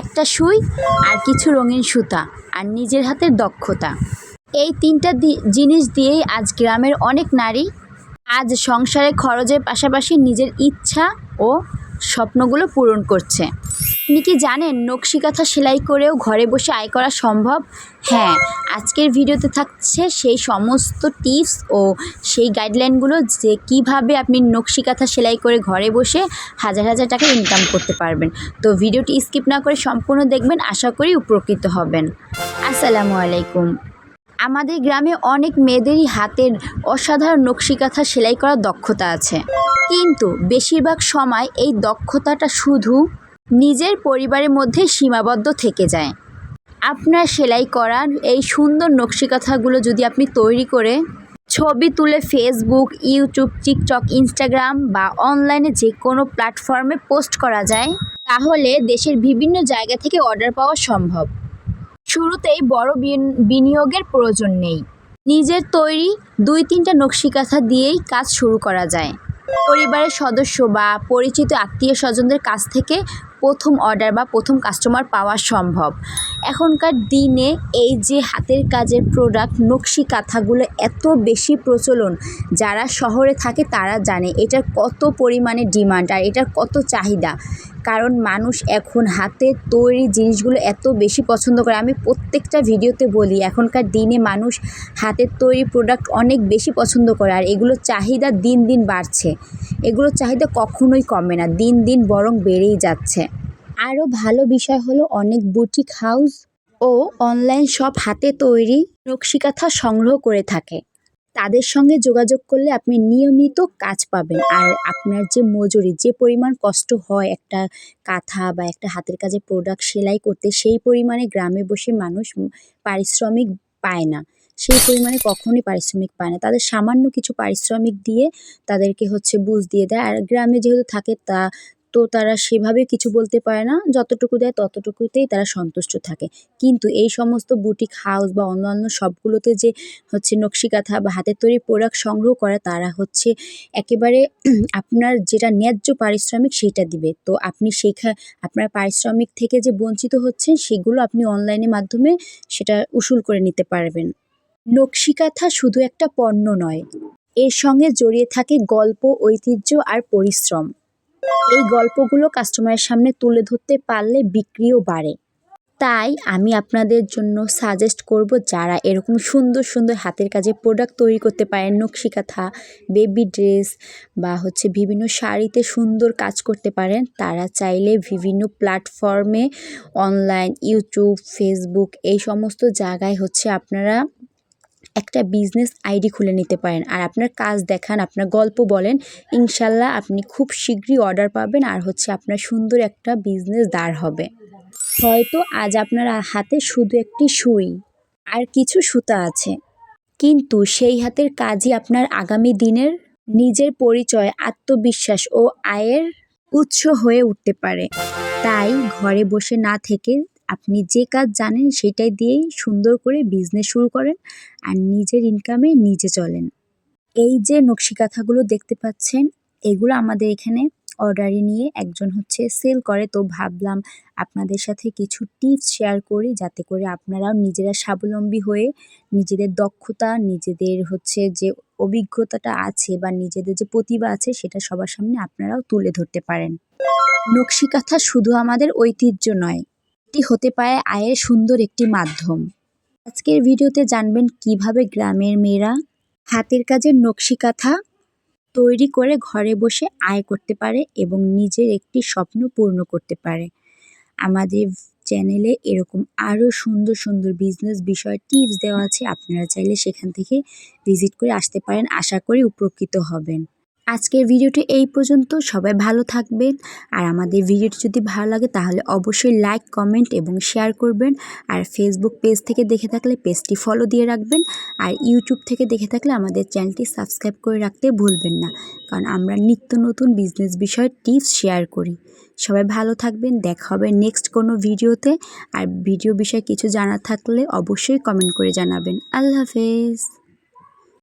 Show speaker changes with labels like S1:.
S1: একটা সুই আর কিছু রঙিন সুতা আর নিজের হাতের দক্ষতা। এই তিনটা জিনিস দিয়েই আজ গ্রামের অনেক নারী আজ সংসারে খরচের পাশাপাশি নিজের ইচ্ছা ও স্বপ্নগুলো পূরণ করছে। আপনি কি জানেন নকশি কাঁথা সেলাই করেও ঘরে বসে আয় করা সম্ভব? হ্যাঁ, আজকের ভিডিওতে থাকছে সেই সমস্ত টিপস ও সেই গাইডলাইনগুলো যে কিভাবে আপনি নকশি কাঁথা সেলাই করে ঘরে বসে হাজার হাজার টাকা ইনকাম করতে পারবেন। তো ভিডিওটি স্কিপ না করে সম্পূর্ণ দেখবেন, আশা করি উপকৃত হবেন। আসসালামু আলাইকুম। আমাদের গ্রামে অনেক মেয়েদেরই হাতের অসাধারণ নকশি কাঁথা সেলাই করার দক্ষতা আছে, কিন্তু বেশিরভাগ সময় এই দক্ষতাটা শুধু নিজের পরিবারের মধ্যে সীমাবদ্ধ থেকে যায়। আপনার সেলাই করার এই সুন্দর নকশি কাঁথাগুলো যদি আপনি তৈরি করে ছবি তুলে ফেসবুক, ইউটিউব, টিকটক, ইনস্টাগ্রাম বা অনলাইনে যে কোনো প্ল্যাটফর্মে পোস্ট করা যায়, তাহলে দেশের বিভিন্ন জায়গা থেকে অর্ডার পাওয়া সম্ভব। শুরুতেই বড় বিনিয়োগের প্রয়োজন নেই। নিজের তৈরি 2-3টা নকশি কাঁথা দিয়েই কাজ শুরু করা যায়। পরিবারের সদস্য বা পরিচিত আত্মীয় স্বজনদের কাছ থেকে প্রথম অর্ডার বা প্রথম কাস্টমার পাওয়া সম্ভব। এখনকার দিনে এই যে হাতের কাজের প্রোডাক্ট নকশি কাঁথাগুলো এত বেশি প্রচলন, যারা শহরে থাকে তারা জানে এটার কত পরিমাণে ডিমান্ড আর এটার কত চাহিদা। কারণ মানুষ এখন হাতের তৈরি জিনিসগুলো এত বেশি পছন্দ করে। আমি প্রত্যেকটা ভিডিওতে বলি এখনকার দিনে মানুষ হাতের তৈরি প্রোডাক্ট অনেক বেশি পছন্দ করে, আর এগুলোর চাহিদা দিন দিন বাড়ছে। এগুলোর চাহিদা কখনোই কমে না, দিন দিন বরং বেড়েই যাচ্ছে। আরও ভালো বিষয় হলো অনেক বুটিক হাউস ও অনলাইন শপ হাতে তৈরি নকশি কাঁথা সংগ্রহ করে থাকে। তাদের সঙ্গে যোগাযোগ করলে আপনি নিয়মিত কাজ পাবেন, আর আপনার যে মজুরি, যে পরিমাণ কষ্ট হয় একটা কাঁথা বা একটা হাতের কাজের প্রোডাক্ট সেলাই করতে, সেই পরিমাণে গ্রামে বসে মানুষ পারিশ্রমিক পায় না। সেই পরিমাণে কখনোই পারিশ্রমিক পায় না। তাদের সামান্য কিছু পারিশ্রমিক দিয়ে তাদেরকে বুঝ দিয়ে দেয়। আর গ্রামে যেহেতু থাকে তো তারা সেভাবে কিছু বলতে পারে না, যতটুকু দেয় ততটুকুতেই তারা সন্তুষ্ট থাকে। কিন্তু এই সমস্ত বুটিক হাউস বা অন্যান্য সবগুলোতে যে নকশি কাঁথা বা হাতের তৈরি প্রোডাক্ট সংগ্রহ করে, তারা একেবারে আপনার যেটা ন্যায্য পারিশ্রমিক সেইটা দিবে। তো আপনি আপনার পারিশ্রমিক থেকে যে বঞ্চিত হচ্ছেন, সেগুলো আপনি অনলাইনের মাধ্যমে সেটা উসুল করে নিতে পারবেন। নকশি কাঁথা শুধু একটা পণ্য নয়, এর সঙ্গে জড়িয়ে থাকে গল্প, ঐতিহ্য আর পরিশ্রম। এই গল্পগুলো কাস্টমারের সামনে তুলে ধরতে পারলে বিক্রিও বাড়ে। তাই আমি আপনাদের জন্য সাজেস্ট করব, যারা এরকম সুন্দর সুন্দর হাতের কাজে প্রোডাক্ট তৈরি করতে পারেন, নকশি কাঁথা, বেবি ড্রেস বা বিভিন্ন শাড়িতে সুন্দর কাজ করতে পারেন, তারা চাইলে বিভিন্ন প্ল্যাটফর্মে অনলাইন, ইউটিউব, ফেসবুক এই সমস্ত জায়গায় আপনারা একটা বিজনেস আইডি খুলে নিতে পারেন। আর আপনার কাজ দেখান, আপনার গল্প বলেন, ইনশাল্লাহ আপনি খুব শীঘ্রই অর্ডার পাবেন, আর আপনার সুন্দর একটা বিজনেস দাঁড় হবে। হয়তো আজ আপনার হাতে শুধু একটি সুই আর কিছু সুতা আছে, কিন্তু সেই হাতের কাজই আপনার আগামী দিনের নিজের পরিচয়, আত্মবিশ্বাস ও আয়ের উৎস হয়ে উঠতে পারে। তাই ঘরে বসে না থেকে আপনি যে কাজ জানেন সেটাই দিয়েই সুন্দর করে বিজনেস শুরু করেন আর নিজের ইনকামে নিজে চলেন। এই যে নকশি কাঁথাগুলো দেখতে পাচ্ছেন, এগুলো আমাদের এখানে অর্ডারে নিয়ে একজন সেল করে। তো ভাবলাম আপনাদের সাথে কিছু টিপস শেয়ার করি, যাতে করে আপনারাও নিজেরা স্বাবলম্বী হয়ে নিজেদের দক্ষতা, নিজেদের যে অভিজ্ঞতাটা আছে বা নিজেদের যে প্রতিভা আছে, সেটা সবার সামনে আপনারাও তুলে ধরতে পারেন। নকশি কাঁথা শুধু আমাদের ঐতিহ্য নয়, এটি হতে পারে আয়ের সুন্দর একটি মাধ্যম। আজকের ভিডিওতে জানবেন কিভাবে গ্রামের মেয়েরা হাতের কাজের নকশি কাঁথা তৈরি করে ঘরে বসে আয় করতে পারে এবং নিজের একটি স্বপ্ন পূর্ণ করতে পারে। আমাদের চ্যানেলে এরকম আরও সুন্দর সুন্দর বিজনেস বিষয় টিপস দেওয়া আছে, আপনারা চাইলে সেখান থেকে ভিজিট করে আসতে পারেন। আশা করি উপকৃত হবেন। আজকের ভিডিওটি এই পর্যন্ত। সবাই ভালো থাকবেন, আর আমাদের ভিডিওটি যদি ভালো লাগে তাহলে অবশ্যই লাইক, কমেন্ট এবং শেয়ার করবেন। আর ফেসবুক পেজ থেকে দেখে থাকলে পেজটি ফলো দিয়ে রাখবেন, আর ইউটিউব থেকে দেখে থাকলে আমাদের চ্যানেলটি সাবস্ক্রাইব করে রাখতে ভুলবেন না, কারণ আমরা নিত্য নতুন বিজনেস বিষয়ে টিপস শেয়ার করি। সবাই ভালো থাকবেন, দেখা হবে নেক্সট কোনো ভিডিওতে। আর ভিডিও বিষয়ে কিছু জানার থাকলে অবশ্যই কমেন্ট করে জানাবেন। আল্লাহ হাফেজ।